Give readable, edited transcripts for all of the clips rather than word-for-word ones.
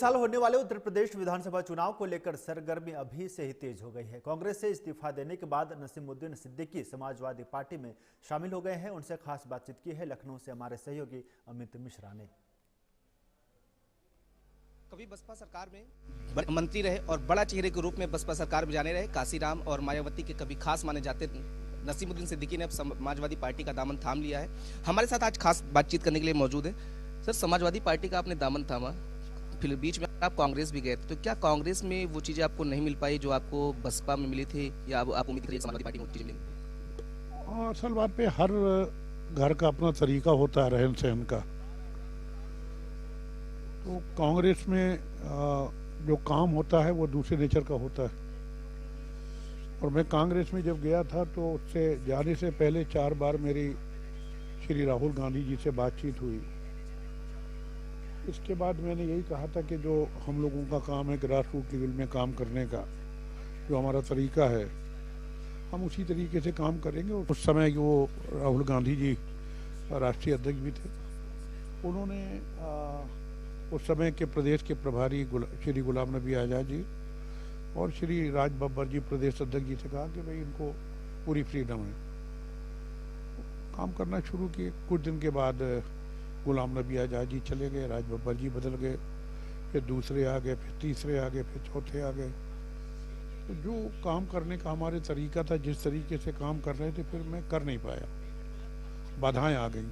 साल होने वाले उत्तर प्रदेश विधानसभा चुनाव को लेकर सरगर्मी अभी से ही तेज हो गई है। कांग्रेस से इस्तीफा देने के बाद नसीमुद्दीन सिद्दीकी समाजवादी पार्टी में शामिल हो गए हैं। उनसे खास बातचीत की है लखनऊ से हमारे सहयोगी अमित मिश्रा ने। कभी बसपा सरकार में मंत्री रहे और बड़ा चेहरे के रूप में बसपा सरकार में जाने रहे काशीराम और मायावती के कभी खास माने जाते नसीमुद्दीन सिद्दीकी ने अब समाजवादी पार्टी का दामन थाम लिया है। हमारे साथ आज खास बातचीत करने के लिए मौजूद है। सर, समाजवादी पार्टी का आपने दामन थामा, फिर बीच में आप कांग्रेस भी गए थे, तो क्या कांग्रेस में वो चीजें आपको नहीं मिल पाई जो आपको बसपा में मिली थी, या आप उम्मीद करिए समाजवादी पार्टी में चीजें मिलेंगी? असल बात पे हर घर का अपना तरीका होता है रहन सहन का। तो कांग्रेस में जो काम होता है वो दूसरे नेचर का होता है। और मैं कांग्रेस में जब गया था तो उससे जाने से पहले 4 बार मेरी श्री राहुल गांधी जी से बातचीत हुई। इसके बाद मैंने यही कहा था कि जो हम लोगों का काम है ग्रास रूट लेवल में काम करने का, जो हमारा तरीका है, हम उसी तरीके से काम करेंगे। उस समय वो राहुल गांधी जी राष्ट्रीय अध्यक्ष भी थे। उन्होंने उस समय के प्रदेश के प्रभारी श्री गुलाम नबी आज़ाद जी और श्री राज बब्बर जी प्रदेश अध्यक्ष जी से कहा कि भाई इनको पूरी फ्रीडम है, काम करना शुरू किए। कुछ दिन के बाद गुलाम नबी आज़ाद जी चले गए, राज बब्बर जी बदल गए, फिर दूसरे आ गए, फिर तीसरे आ गए, फिर चौथे आ गए। तो जो काम करने का हमारे तरीका था, जिस तरीके से काम कर रहे थे, फिर मैं कर नहीं पाया, बाधाएं आ गई।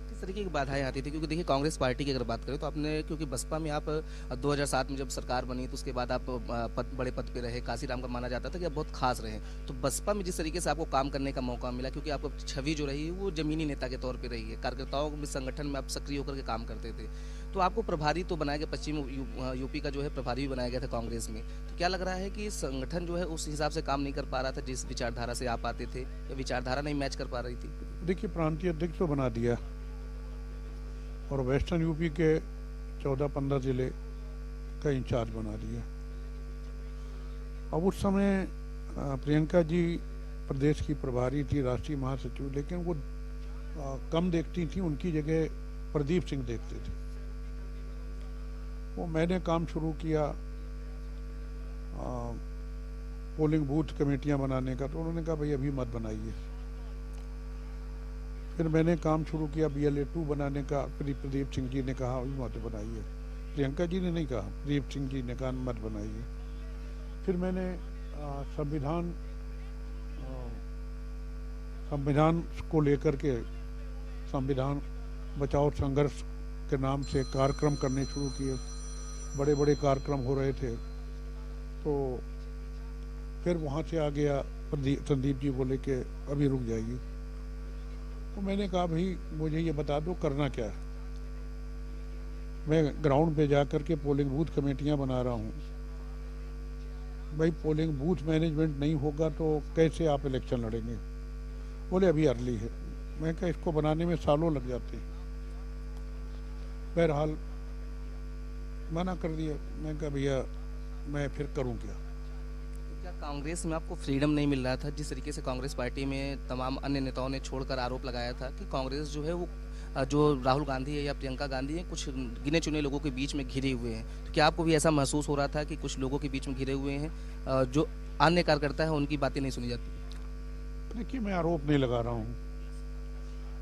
किस तरीके की बाधाएं आती थी? क्योंकि देखिए कांग्रेस पार्टी की अगर बात करें तो आपने, क्योंकि बसपा में आप 2007 में जब सरकार बनी तो उसके बाद आप बड़े पद पे रहे, काशीराम का माना जाता था कि आप बहुत खास रहे। तो बसपा में जिस तरीके से आपको काम करने का मौका मिला, क्योंकि आपको छवि जो रही वो जमीनी नेता के तौर पर रही है, कार्यकर्ताओं के संगठन में आप सक्रिय होकर के काम करते थे, तो आपको प्रभारी तो बनाया गया, पश्चिम यूपी का जो है प्रभारी भी बनाया गया था कांग्रेस में। तो क्या लग रहा है कि संगठन जो है उस हिसाब से काम नहीं कर पा रहा था जिस विचारधारा से आप आते थे, या विचारधारा नहीं मैच कर पा रही थी? देखिए, प्रांतीय अध्यक्ष तो बना दिया और वेस्टर्न यूपी के 14-15 जिले का इंचार्ज बना दिया। अब उस समय प्रियंका जी प्रदेश की प्रभारी थी, राष्ट्रीय महासचिव, लेकिन वो कम देखती थी, उनकी जगह प्रदीप सिंह देखते थे। वो मैंने काम शुरू किया पोलिंग बूथ कमेटियां बनाने का, तो उन्होंने कहा भाई अभी मत बनाइए। फिर मैंने काम शुरू किया BLA 2 बनाने का, फिर प्रदीप सिंह जी ने कहा अभी मत बनाइए। प्रियंका जी ने नहीं कहा, प्रदीप सिंह जी ने कहा मत बनाइए। फिर मैंने संविधान को लेकर के संविधान बचाओ संघर्ष के नाम से कार्यक्रम करने शुरू किए। बड़े बड़े कार्यक्रम हो रहे थे। तो फिर वहाँ से आ गया संदीप जी बोले कि अभी रुक जाइए। तो मैंने कहा भाई मुझे ये बता दो करना क्या है। मैं ग्राउंड पे जा कर के पोलिंग बूथ कमेटियां बना रहा हूँ। भाई पोलिंग बूथ मैनेजमेंट नहीं होगा तो कैसे आप इलेक्शन लड़ेंगे? बोले अभी अर्ली है। मैं कहा इसको बनाने में सालों लग जाते हैं। बहरहाल मना कर दिया। मैं कहा भैया मैं फिर करूँ क्या? क्या कांग्रेस में आपको फ्रीडम नहीं मिल रहा था? जिस तरीके से कांग्रेस पार्टी में तमाम अन्य नेताओं ने छोड़कर आरोप लगाया था कि कांग्रेस जो है वो जो राहुल गांधी है या प्रियंका गांधी है, कुछ गिने चुने लोगों के बीच में घिरे हुए हैं, तो क्या आपको भी ऐसा महसूस हो रहा था कि कुछ लोगों के बीच में घिरे हुए हैं, जो अन्य कार्यकर्ता है उनकी बातें नहीं सुनी जाती? देखिए, मैं आरोप नहीं लगा रहा हूँ,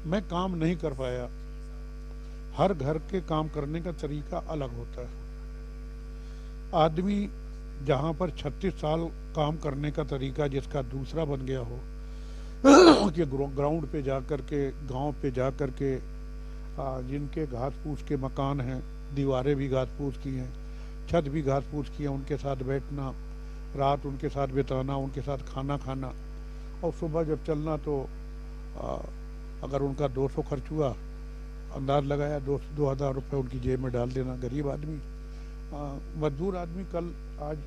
मैं काम नहीं कर पाया। हर घर के काम करने का तरीका अलग होता है। आदमी जहां पर 36 साल काम करने का तरीका जिसका दूसरा बन गया हो कि ग्राउंड पे जा कर के, गांव पे जा कर के, जिनके घास फूस के मकान हैं, दीवारें भी घास फूस की हैं, छत भी घास फूस की है, उनके साथ बैठना, रात उनके साथ बिताना, उनके साथ खाना खाना, और सुबह जब चलना तो अगर उनका 200 खर्च हुआ, अंदाज लगाया 2,000 रुपये उनकी जेब में डाल देना। गरीब आदमी, मजदूर आदमी, कल आज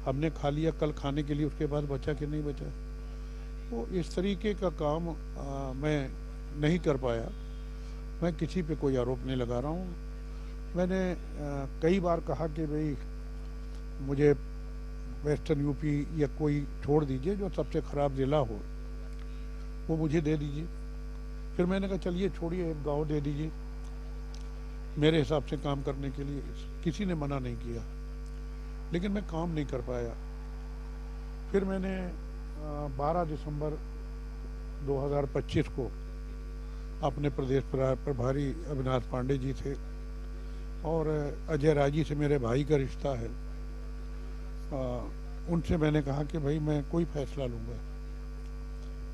हमने खा लिया, कल खाने के लिए उसके पास बचा कि नहीं बचा। तो इस तरीके का काम मैं नहीं कर पाया। मैं किसी पे कोई आरोप नहीं लगा रहा हूँ। मैंने कई बार कहा कि भाई मुझे वेस्टर्न यूपी या कोई छोड़ दीजिए, जो सबसे ख़राब ज़िला हो वो मुझे दे दीजिए। फिर मैंने कहा चलिए छोड़िए, एक गाँव दे दीजिए। मेरे हिसाब से काम करने के लिए किसी ने मना नहीं किया, लेकिन मैं काम नहीं कर पाया। फिर मैंने 12 दिसंबर 2025 को अपने प्रदेश प्रभारी अविनाश पांडे जी थे और अजय राय जी से मेरे भाई का रिश्ता है, उनसे मैंने कहा कि भाई मैं कोई फैसला लूँगा।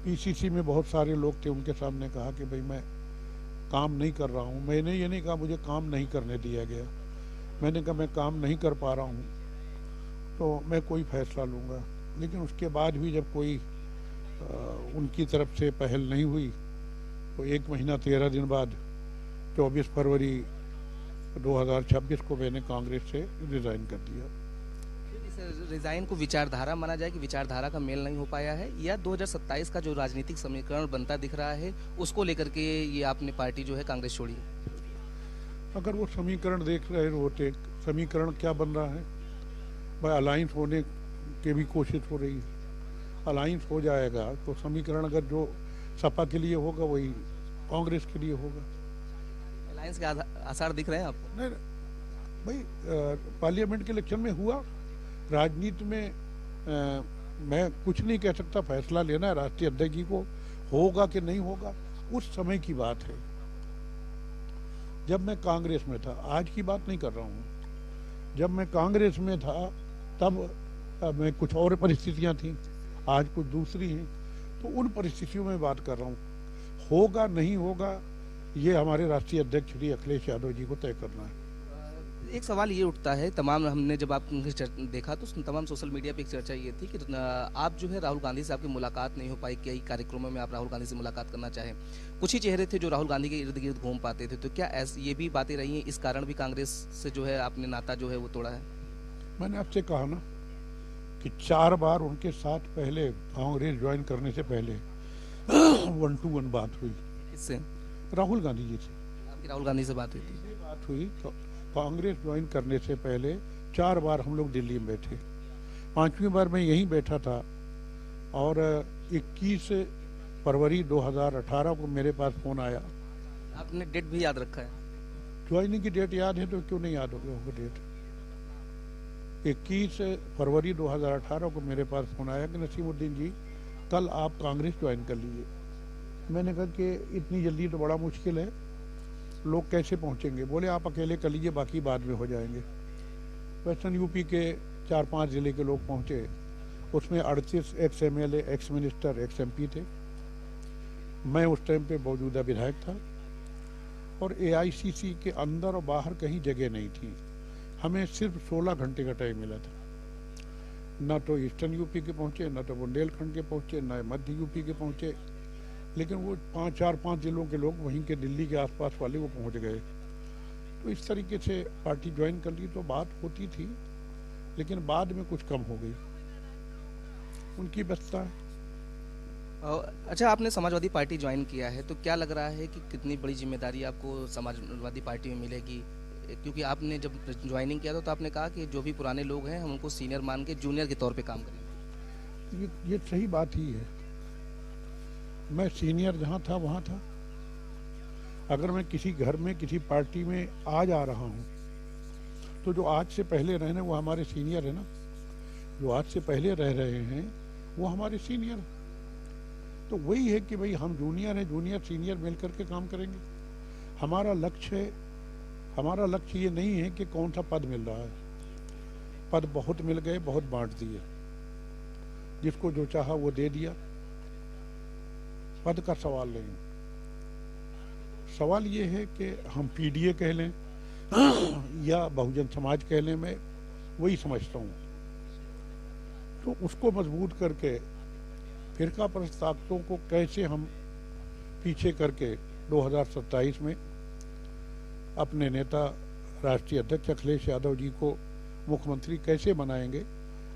पीसीसी में बहुत सारे लोग थे, उनके सामने कहा कि भाई मैं काम नहीं कर रहा हूँ। मैंने ये नहीं कहा मुझे काम नहीं करने दिया गया, मैंने कहा मैं काम नहीं कर पा रहा हूँ तो मैं कोई फैसला लूँगा। लेकिन उसके बाद भी जब कोई उनकी तरफ से पहल नहीं हुई तो 1 महीना 13 दिन बाद 24 फरवरी 2026 को मैंने कांग्रेस से रिज़ाइन कर दिया। इस रिजाइन को विचारधारा माना जाए कि विचारधारा का मेल नहीं हो पाया है, या 2027 का जो राजनीतिक समीकरण बनता दिख रहा है उसको लेकर के ये आपने पार्टी जो है कांग्रेस छोड़ी है? अगर वो समीकरण देख रहे होते, समीकरण क्या बन रहा है भाई, अलायंस होने की भी कोशिश हो रही है। अलायंस हो जाएगा तो समीकरण अगर जो सपा के लिए होगा वही कांग्रेस के लिए होगा। अलायंस के आसार दिख रहे हैं आपको? नहीं भाई, पार्लियामेंट के इलेक्शन में हुआ, राजनीति में मैं कुछ नहीं कह सकता, फैसला लेना है राष्ट्रीय अध्यक्ष जी को, होगा कि नहीं होगा उस समय की बात है। जब मैं कांग्रेस में था, आज की बात नहीं कर रहा हूँ, जब मैं कांग्रेस में था तब मैं कुछ और परिस्थितियां थी, आज कुछ दूसरी हैं, तो उन परिस्थितियों में बात कर रहा हूँ। होगा नहीं होगा ये हमारे राष्ट्रीय अध्यक्ष श्री अखिलेश यादव जी को तय करना है। एक सवाल ये उठता है, तमाम हमने जब आप देखा तो तमाम सोशल मीडिया पे एक चर्चा ये थी कि आप जो है राहुल गांधी से आपकी मुलाकात नहीं हो पाई, कई कार्यक्रमों में आप राहुल गांधी से मुलाकात करना चाहें, कुछ ही चेहरे थे जो राहुल गांधी के इर्द गिर्द घूम पाते थे, तो क्या ये भी बातें रही हैं, इस कारण भी कांग्रेस से जो है आपने नाता जो है वो तोड़ा है? मैंने आपसे कहा ना कि 4 बार उनके साथ पहले कांग्रेस ज्वाइन करने से पहले 1-to-1 बात हुई। किससे? राहुल गांधी जी से। आपकी राहुल गांधी से बात हुई थी? बात हुई तो कांग्रेस ज्वाइन करने से पहले 4 बार हम लोग दिल्ली में बैठे। 5वीं बार मैं यहीं बैठा था और 21 फरवरी 2018 को मेरे पास फोन आया। आपने डेट भी याद रखा है? ज्वाइनिंग की डेट याद है तो क्यों नहीं याद होगा डेट। 21 फरवरी 2018 को मेरे पास फोन आया कि नसीमुद्दीन जी कल आप कांग्रेस ज्वाइन कर लीजिए। मैंने कहा कि इतनी जल्दी तो बड़ा मुश्किल है, लोग कैसे पहुंचेंगे? बोले आप अकेले कर लीजिए, बाकी बाद में हो जाएंगे। वेस्टर्न यूपी के 4-5 जिले के लोग पहुंचे, उसमें 38 x MLA, ex minister, x MP थे। मैं उस टाइम पे मौजूदा विधायक था और AICC के अंदर और बाहर कहीं जगह नहीं थी। हमें सिर्फ 16 घंटे का टाइम मिला था। न तो ईस्टर्न यूपी के पहुंचे, न तो बुंदेलखंड के पहुंचे, न मध्य यूपी के पहुंचे, लेकिन वो 4-5 जिलों के लोग वहीं के दिल्ली के आसपास वाले वो पहुंच गए। तो इस तरीके से पार्टी ज्वाइन कर ली तो बात होती थी, लेकिन बाद में कुछ कम हो गई, उनकी व्यस्तता है। अच्छा, आपने समाजवादी पार्टी ज्वाइन किया है तो क्या लग रहा है कि कितनी बड़ी जिम्मेदारी आपको समाजवादी पार्टी में मिलेगी? क्योंकि आपने जब ज्वाइनिंग किया था तो आपने कहा कि जो भी पुराने लोग हैं हम उनको सीनियर मान के जूनियर के तौर पे काम करेंगे। ये सही बात ही है। मैं सीनियर जहाँ था वहाँ था। अगर मैं किसी घर में किसी पार्टी में आ जा रहा हूँ तो जो आज से पहले रहने वो हमारे सीनियर है ना, जो आज से पहले रह रहे हैं वो हमारे सीनियर। तो वही है कि भाई हम जूनियर हैं, जूनियर सीनियर मिलकर के काम करेंगे। हमारा लक्ष्य ये नहीं है कि कौन सा पद मिल रहा है। पद बहुत मिल गए, बहुत बांट दिए, जिसको जो चाहा वो दे दिया। पद का सवाल नहीं, सवाल ये है कि हम PDA कह लें या बहुजन समाज कह लें, मैं वही समझता हूँ। तो उसको मजबूत करके फिरका परस्त ताकतों को कैसे हम पीछे करके 2027 में अपने नेता राष्ट्रीय अध्यक्ष अखिलेश यादव जी को मुख्यमंत्री कैसे बनाएंगे।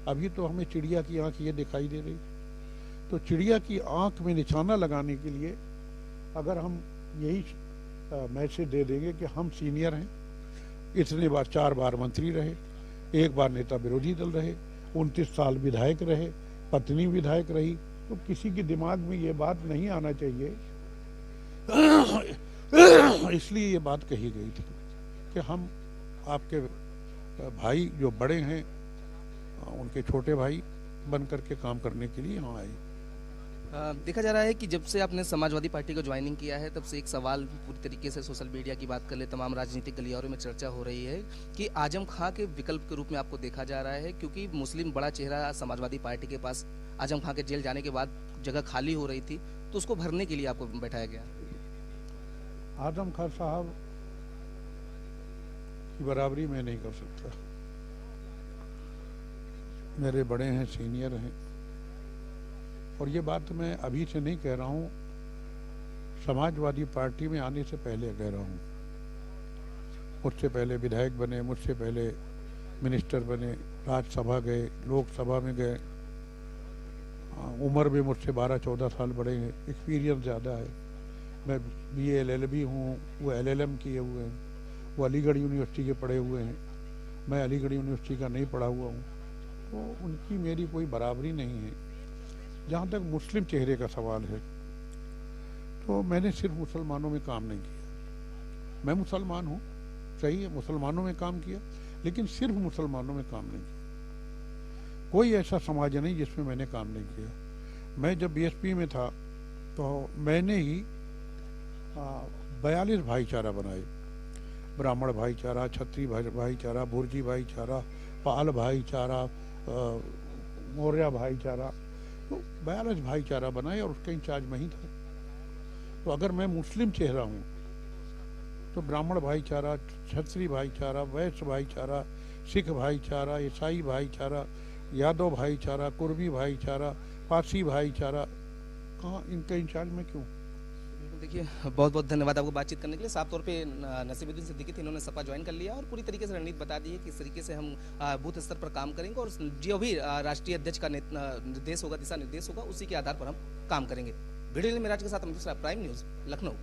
अभी तो हमें चिड़िया की आंख ये दिखाई दे रही, तो चिड़िया की आंख में निशाना लगाने के लिए अगर हम यही मैसेज दे देंगे कि हम सीनियर हैं, इतने बार 4 बार मंत्री रहे, 1 बार नेता विरोधी दल रहे, 29 साल विधायक रहे, पत्नी विधायक रही, तो किसी के दिमाग में ये बात नहीं आना चाहिए। इसलिए ये बात कही गई थी। कि हम आपके भाई जो बड़े हैं उनके छोटे भाई बन करके काम करने के लिए यहाँ आए। देखा जा रहा है कि जब से आपने समाजवादी पार्टी को ज्वाइनिंग किया है तब से एक सवाल पूरी तरीके से सोशल मीडिया की बात कर ले, तमाम राजनीतिक गलियारों में चर्चा हो रही है कि आजम खां के विकल्प के रूप में आपको देखा जा रहा है, क्योंकि मुस्लिम बड़ा चेहरा समाजवादी पार्टी के पास आजम खां के जेल जाने के बाद जगह खाली हो रही थी, तो उसको भरने के लिए आपको बैठाया गया। आजम खान साहब की बराबरी मैं नहीं कर सकता, मेरे बड़े हैं, सीनियर हैं, और ये बात मैं अभी से नहीं कह रहा हूँ, समाजवादी पार्टी में आने से पहले कह रहा हूँ। मुझसे पहले विधायक बने, मुझसे पहले मिनिस्टर बने, राज्यसभा गए, लोकसभा में गए, उम्र भी मुझसे 12-14 साल बड़े हैं, एक्सपीरियंस ज़्यादा है। मैं BA LLB हूँ, वो LLM किए हुए हैं, वो अलीगढ़ यूनिवर्सिटी के पढ़े हुए हैं, मैं अलीगढ़ यूनिवर्सिटी का नहीं पढ़ा हुआ हूँ, तो उनकी मेरी कोई बराबरी नहीं है। जहाँ तक मुस्लिम चेहरे का सवाल है, तो मैंने सिर्फ मुसलमानों में काम नहीं किया। मैं मुसलमान हूँ, सही है, मुसलमानों में काम किया, लेकिन सिर्फ मुसलमानों में काम नहीं किया। कोई ऐसा समाज नहीं जिसमें मैंने काम नहीं किया। मैं जब BSP में था तो मैंने ही 42 भाईचारा बनाए, ब्राह्मण भाईचारा, क्षत्रिय भाईचारा, भुर्जी भाईचारा, पाल भाईचारा, मौर्य भाईचारा, तो 42 भाईचारा बनाए और उसका इंचार्ज मैं ही था। तो अगर मैं मुस्लिम चेहरा हूँ तो ब्राह्मण भाईचारा, क्षत्रिय भाईचारा, वैश्य भाईचारा, सिख भाईचारा, ईसाई भाईचारा, यादव भाईचारा, कुर्मी भाईचारा, पारसी भाईचारा, कहाँ इनका इंचार्ज मैं क्यों? देखिए, बहुत बहुत धन्यवाद आपको बातचीत करने के लिए। साफ तौर पे नसीमुद्दीन सिद्दीकी थे, इन्होंने सपा ज्वाइन कर लिया और पूरी तरीके से रणनीति बता दी है कि किस तरीके से हम बूथ स्तर पर काम करेंगे और जो भी राष्ट्रीय अध्यक्ष का निर्देश होगा, दिशा निर्देश होगा, उसी के आधार पर हम काम करेंगे। वीडियो में राज के साथ प्राइम न्यूज़ लखनऊ।